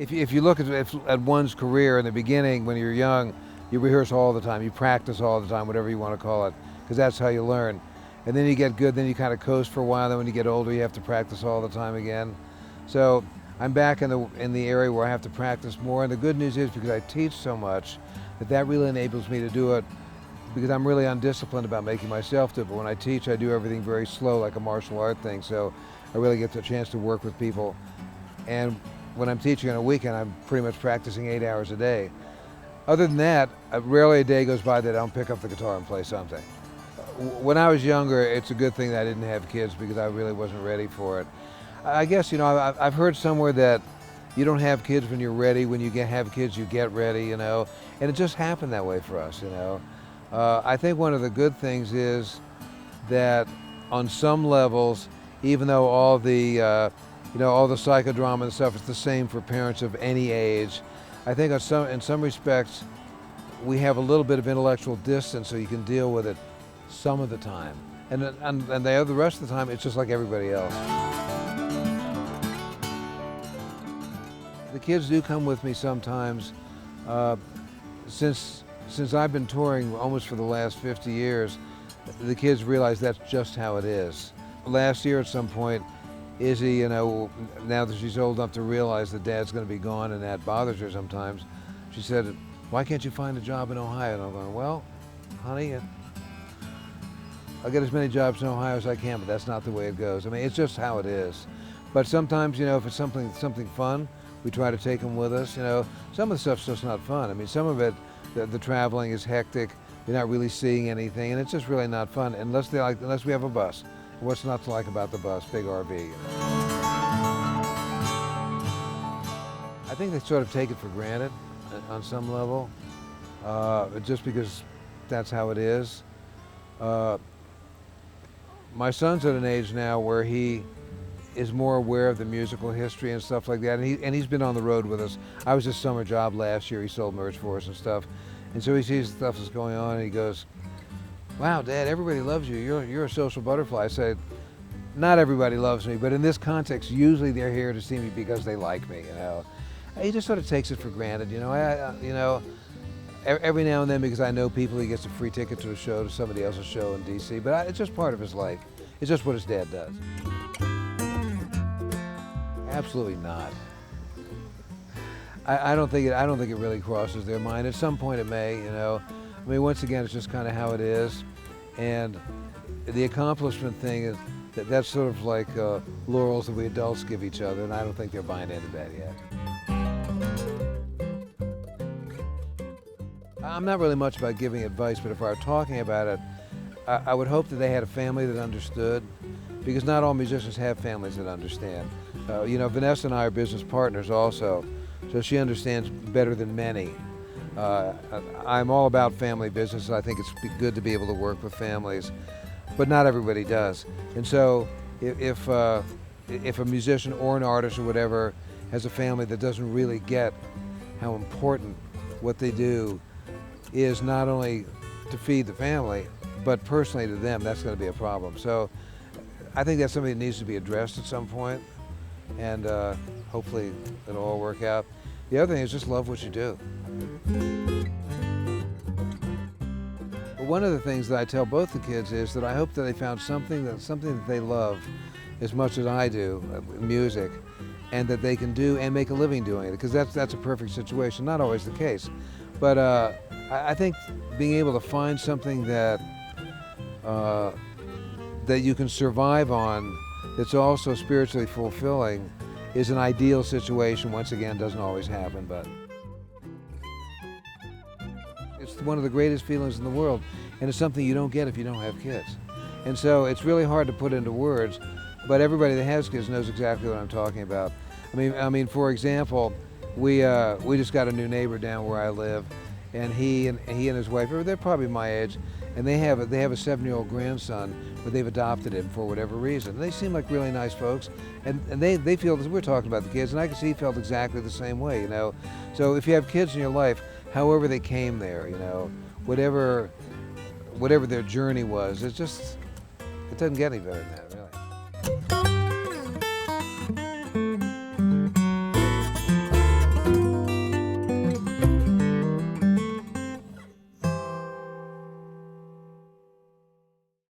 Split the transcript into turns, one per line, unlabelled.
If you look at one's career in the beginning, when you're young, you rehearse all the time, you practice all the time, whatever you want to call it, because that's how you learn. And then you get good, then you kind of coast for a while, then when you get older, you have to practice all the time again. So I'm back in the area where I have to practice more, and the good news is because I teach so much, that really enables me to do it, because I'm really undisciplined about making myself do it. But when I teach, I do everything very slow, like a martial art thing, so I really get the chance to work with people. And when I'm teaching on a weekend, I'm pretty much practicing 8 hours a day. Other than that, rarely a day goes by that I don't pick up the guitar and play something. When I was younger, it's a good thing that I didn't have kids because I really wasn't ready for it. I guess, I've heard somewhere that you don't have kids when you're ready. When you have kids, you get ready, and it just happened that way for us, I think one of the good things is that on some levels, even though all the psychodrama and stuff is the same for parents of any age, I think in some respects, we have a little bit of intellectual distance so you can deal with it some of the time. And the rest of the time, it's just like everybody else. The kids do come with me sometimes. Since I've been touring almost for the last 50 years, the kids realize that's just how it is. Last year at some point, Izzy, now that she's old enough to realize that Dad's going to be gone and that bothers her sometimes, she said, "Why can't you find a job in Ohio?" And I'm going, "Well, honey, I'll get as many jobs in Ohio as I can, but that's not the way it goes." I mean, it's just how it is. But sometimes, if it's something fun, we try to take them with us. Some of the stuff's just not fun. I mean, some of it, the traveling is hectic. You're not really seeing anything, and it's just really not fun unless we have a bus. What's not to like about the bus? Big RV. I think they sort of take it for granted on some level, just because that's how it is. My son's at an age now where he is more aware of the musical history and stuff like that, and he's been on the road with us. I was his summer job last year. He sold merch for us and stuff, and so he sees the stuff that's going on, and he goes, "Wow, Dad, everybody loves you. You're a social butterfly." I said, "Not everybody loves me, but in this context, usually they're here to see me because they like me." He just sort of takes it for granted. Every now and then, because I know people, he gets a free ticket to a show, to somebody else's show in D.C. But it's just part of his life. It's just what his dad does. Absolutely not. I don't think it really crosses their mind. At some point, it may. I mean, once again, it's just kind of how it is, and the accomplishment thing is that's sort of like laurels that we adults give each other, and I don't think they're buying into that yet. I'm not really much about giving advice, but if I were talking about it, I would hope that they had a family that understood, because not all musicians have families that understand. Vanessa and I are business partners also, so she understands better than many. I'm all about family business. I think it's good to be able to work with families, but not everybody does. And so if a musician or an artist or whatever has a family that doesn't really get how important what they do is, not only to feed the family, but personally to them, that's going to be a problem. So I think that's something that needs to be addressed at some point, and hopefully it'll all work out. The other thing is just love what you do. But one of the things that I tell both the kids is that I hope that they found something that they love as much as I do, music, and that they can do and make a living doing it, because that's a perfect situation. Not always the case, but I think being able to find something that you can survive on, that's also spiritually fulfilling, is an ideal situation. Once again, doesn't always happen, but it's one of the greatest feelings in the world, and it's something you don't get if you don't have kids. And so it's really hard to put into words, but everybody that has kids knows exactly what I'm talking about. I mean, for example, we just got a new neighbor down where I live, and he and his wife, they're probably my age, and they have a 7-year-old grandson, but they've adopted him for whatever reason. And they seem like really nice folks, and they feel, we're talking about the kids, and I can see he felt exactly the same way. So if you have kids in your life, however they came there, whatever their journey was, it doesn't get any better than that, really.